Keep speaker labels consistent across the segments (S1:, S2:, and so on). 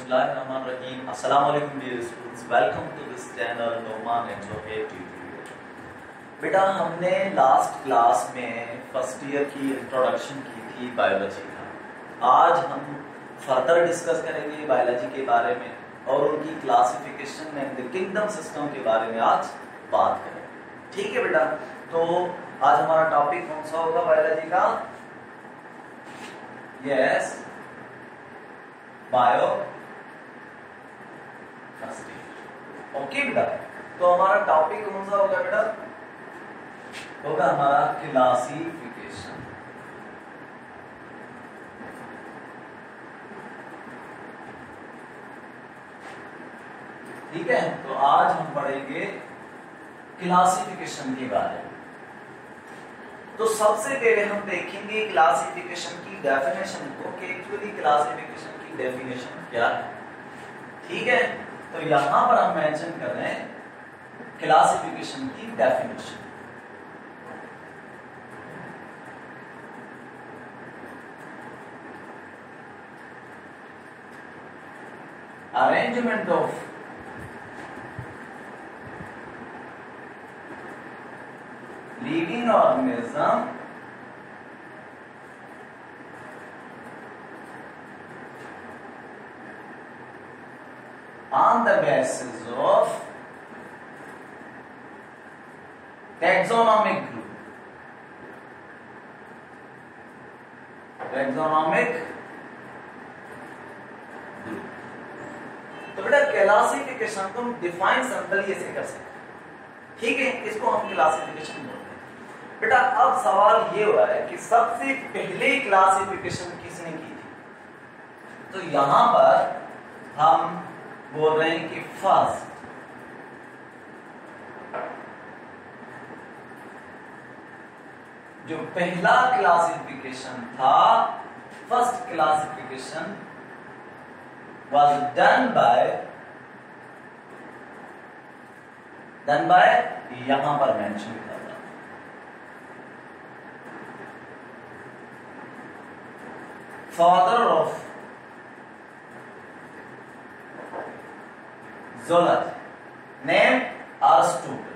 S1: Bismillahirrahmanirrahim. Assalamu alaikum dear students. Welcome to this channel Noman Educate TV. बेटा हमने last class में first year की introduction की थी बायोलॉजी का। आज हम फर्दर डिस्कस करेंगे बायोलॉजी के बारे में और उनकी classification and the kingdom system के बारे में आज बात करें। ठीक है बेटा, तो आज हमारा टॉपिक कौन सा होगा बायोलॉजी का? यस, बायो ओके बेटा। तो हमारा टॉपिक कौन सा होगा बेटा? होगा हमारा क्लासिफिकेशन। ठीक है, तो आज हम पढ़ेंगे क्लासिफिकेशन के बारे में। तो सबसे पहले हम देखेंगे क्लासिफिकेशन की डेफिनेशन को कि एक्चुअली क्लासिफिकेशन की डेफिनेशन क्या है। ठीक है, तो यहां पर हम मेंशन कर रहे हैं क्लासिफिकेशन की definition. Arrangement of living organism on the basis of taxonomic group. Taxonomic group. तो बेटा क्लासिफिकेशन को हम डिफाइन सिंपल ये से कर सकते हैं। ठीक है, इसको हम क्लासिफिकेशन बोलते हैं। बेटा अब सवाल ये हुआ है कि सबसे पहले क्लासिफिकेशन किसने की थी? तो यहां पर हम बोल रहे हैं कि फर्स्ट जो पहला क्लासिफिकेशन था, first classification was done by यहां पर मेंशन कर रहा हूं, father of zoology, name Aristotle.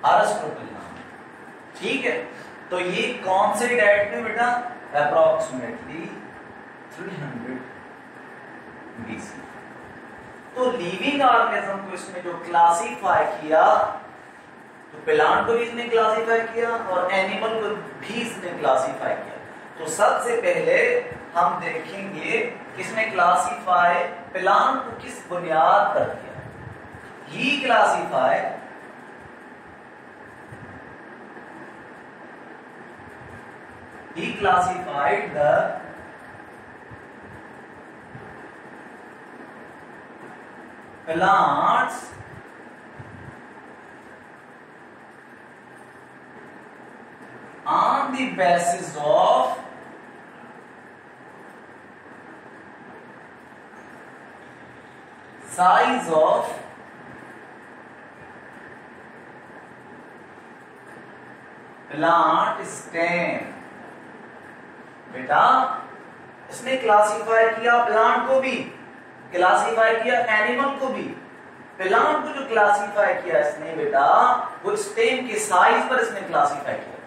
S1: Aristotle नाम। ठीक है, तो ये कौन से डेट में बेटा? Approximately 300 BC। तो लिविंग ऑर्गेनिज्म को इसमें जो क्लासिफाई किया, तो प्लांट को भी इसने क्लासिफाई किया और एनिमल को भी इसने क्लासिफाई किया। तो सबसे पहले हम देखेंगे किसने क्लासिफाई प्लांट को किस बुनियाद पर किया। ही classified the plants on the basis of size of plant stem। बेटा इसने क्लासिफाई किया प्लांट को भी, क्लासिफाई किया एनिमल को भी। प्लांट को जो क्लासिफाई किया इसने बेटा, वो स्टेम के साइज पर इसने क्लासिफाई किया।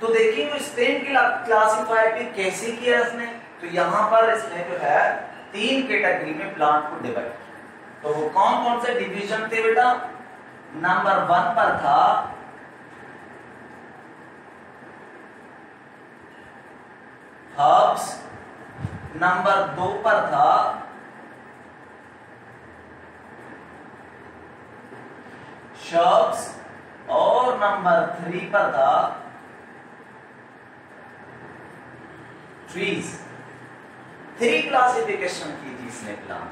S1: तो देखिए वो स्टेम की क्लासिफाई भी कैसे किया इसने। तो यहां पर इसने जो है 3 कैटेगरी में प्लांट को डिवाइड किया। तो वो कौन कौन से डिवीजन थे बेटा? नंबर 1 पर था हर्ब्स, नंबर 2 पर था श्रब्स और नंबर 3 पर था ट्रीज। 3 क्लासिफिकेशन की थी इसने प्लांट।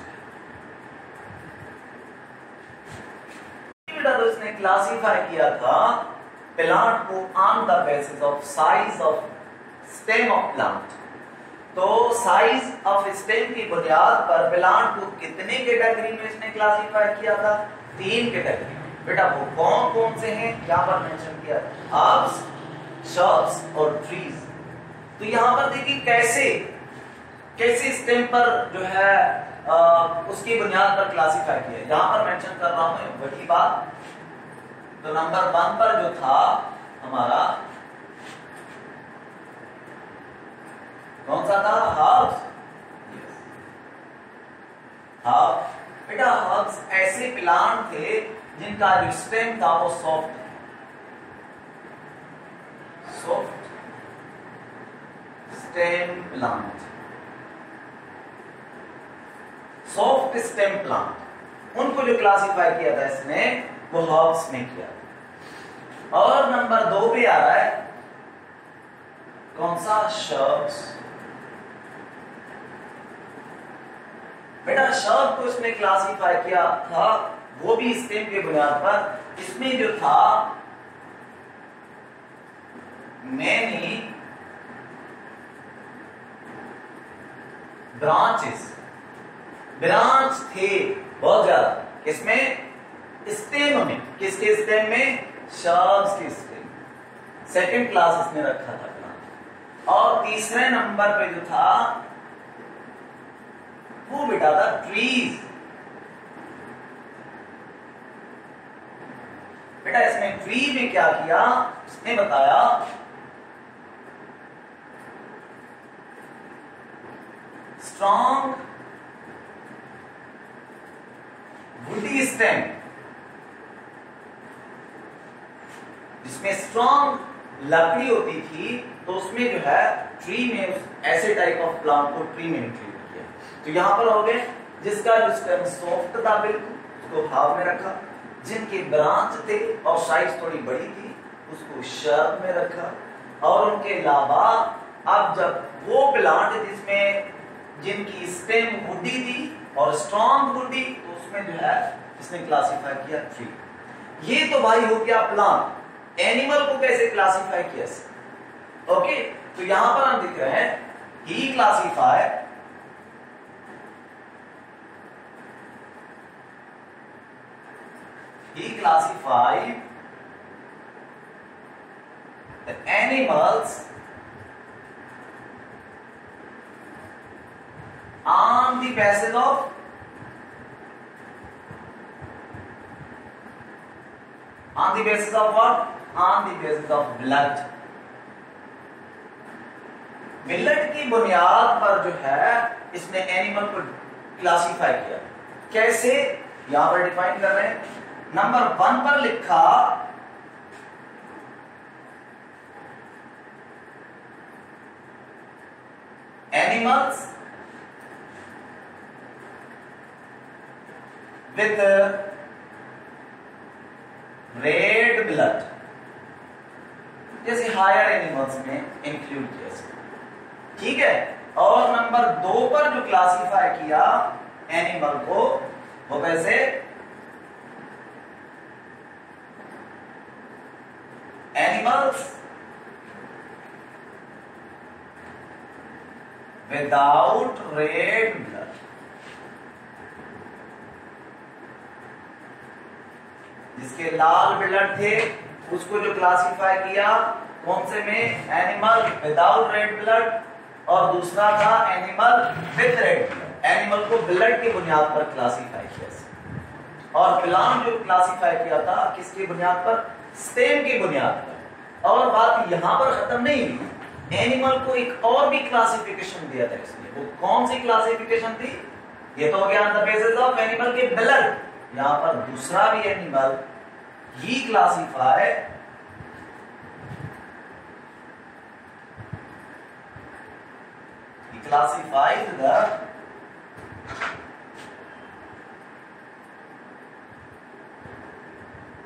S1: तो इसने क्लासिफाई किया था प्लांट को on the basis of size of stem of plant. तो साइज ऑफ स्टेम की बुनियाद पर प्लांट को कितने कैटेगरी में इसने क्लासिफाई किया था? 3 कैटेगरी में। बेटा वो कौन कौन से हैं यहां पर मेंशन किया, हर्ब्स, श्रब्स और ट्रीज। तो यहां पर देखिए कैसे कैसे स्टेम पर जो है उसकी बुनियाद पर क्लासिफाई किया, यहां पर मेंशन कर रहा हूं वही बात। तो नंबर 1 पर जो था हमारा कौन सा था, हर्ब्स। हर्ब बेटा हर्ब्स ऐसे प्लांट थे जिनका जो स्टेम था वो सॉफ्ट है, soft stem plant, soft stem plant, उनको जो क्लासिफाई किया था इसने वो हर्ब्स में किया। और नंबर 2 पे आ रहा है कौन सा, श्रब्स। बेटा शब्द को इसने क्लासिफाई किया था वो भी स्टेम के बुनियाद पर। इसमें जो था मैनी ब्रांचेस, ब्रांच थे बहुत ज्यादा, किसमें, स्टेम में। किसके स्टेम में, शब्द के स्टेम। सेकंड क्लास इसने रखा था प्लांट। और तीसरे नंबर पे जो था वो बेटा था ट्रीज। बेटा इसमें ट्री में क्या किया, इसने बताया स्ट्रॉन्ग वुडी स्टेम, जिसमें स्ट्रॉन्ग लकड़ी होती थी, तो उसमें जो है ट्री में ऐसे टाइप ऑफ प्लांट को ट्री में इंक्लूड किया। तो यहां पर हो गए जिसका जो स्टेम सॉफ्ट था बिल्कुल उसको हाफ में रखा, जिनके ब्रांच थे और साइज थोड़ी बड़ी थी उसको शर्ब में रखा। और उनके अलावा अब जब वो प्लांट जिसमें जिनकी स्टेम वुडी थी और स्ट्रॉन्ग वुडी, तो उसमें जो है इसने क्लासिफाई किया ट्री। ये तो भाई हो गया प्लांट। एनिमल को कैसे क्लासिफाई किया, ओके। तो यहां पर हम दिख रहे हैं ही classify the animals on the basis of what? On the basis of blood. Blood की बुनियाद पर जो है इसने एनिमल को क्लासिफाई किया। कैसे, यहां पर डिफाइन कर रहे हैं। नंबर 1 पर लिखा एनिमल्स विथ रेड ब्लड, जैसे हायर एनिमल्स में इंक्लूड किया, ठीक है। और नंबर 2 पर जो क्लासिफाई किया एनिमल को वो कैसे, एनिमल्स विदाउट रेड ब्लड, जिसके लाल ब्लड थे उसको जो क्लासिफाई किया कौन से में, एनिमल विदाउट रेड ब्लड, और दूसरा था animal with red blood. Animal को ब्लड की बुनियाद पर क्लासिफाई किया और प्लांट जो क्लासिफाई किया था किसकी बुनियाद पर, स्टेम की बुनियाद पर। और बात यहां पर खत्म नहीं हुई, एनिमल को एक और भी क्लासिफिकेशन दिया था इसने। वो कौन सी क्लासिफिकेशन थी, ये तो हो गया on the basis of animal के ब्लड। यहां पर दूसरा भी animal he classify classified the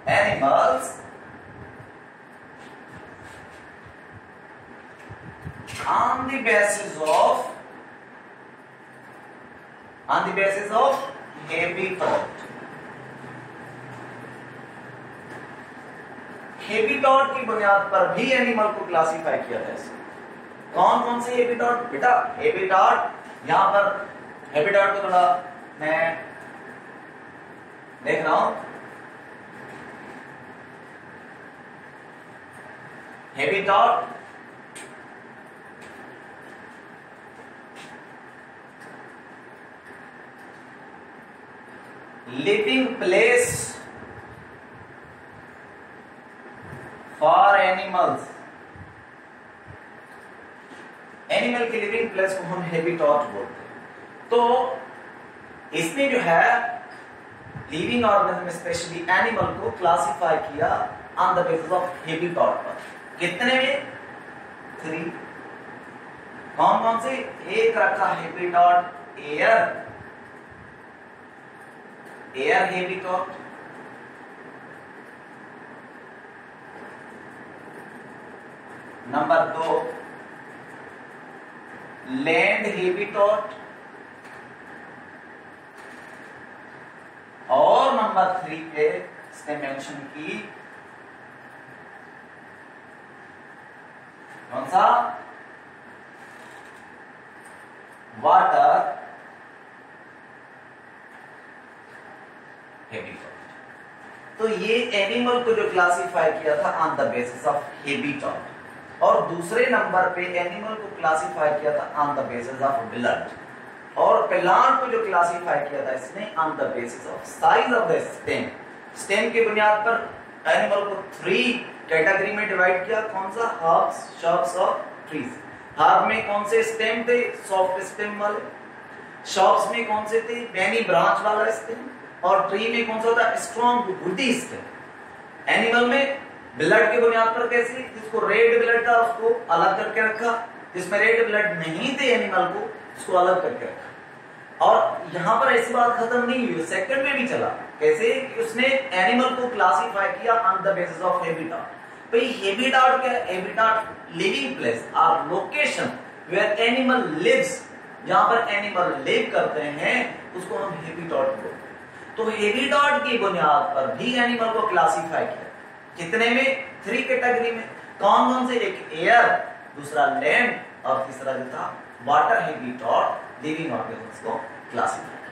S1: animals on the basis of habitat। Habitat की बुनियाद पर भी एनिमल को क्लासिफाई किया था। कौन कौन से हैबिटेट, बेटा हैबिटेट, यहां पर हैबिटेट को थोड़ा मैं देख रहा हूं, habitat, living place for animals. Animal की लिविंग प्लेस को हम हैबिटाट बोलते हैं। तो इसने जो है लिविंग ऑर्गेनिज्म स्पेशली एनिमल को क्लासिफाई किया on the basis of habitat पर। कितने में? 3। कौन कौन से? एक रखा habitat air, air habitat, number 2 land habitat, और नंबर 3 पे इसने मेंशन की कौन सा? Water habitat. तो ये एनिमल को जो क्लासिफाई किया था on the basis of habitat, और दूसरे नंबर पे एनिमल को क्लासिफाई किया था on the basis of blood, और प्लांट को जो क्लासिफाई किया था इसने on the basis of size of the stem. Stem की बुनियाद पर एनिमल को 3 कैटेगरी में डिवाइड किया। कौन सा? हर्ब्स, श्रब्स और ट्रीज। हर्ब में कौन से स्टेम थे? सॉफ्ट स्टेम वाले। श्रब्स में कौन से थे? बेनी ब्रांच वाला स्टेम। और ट्री में कौन सा था? Strong woody stem. एनिमल में ब्लड की बुनियाद पर कैसे? जिसको रेड ब्लड था उसको अलग करके रखा, जिसमें रेड ब्लड नहीं थे एनिमल को उसको अलग करके रखा। और यहां पर ऐसी बात खत्म नहीं हुई, सेकंड में भी चला। कैसे? कि उसने एनिमल को क्लासिफाई किया on the basis of habitat. तो ये हैबिटाट क्या है? हैबिटाट लिविंग प्लेस और लोकेशन वेयर एनिमल लिव्स, जहां पर एनिमल लिव करते हैं उसको हम हैबिटाट बोलते हैं। तो हैबिटाट की बुनियाद पर भी एनिमल को क्लासिफाई किया। कितने में? 3 कैटेगरी में। कौन कौन से? एक एयर, दूसरा लैंड और तीसरा जो था वाटर हैबिटाट लिविंग ऑर्गेनिज्म को क्लासिफाई।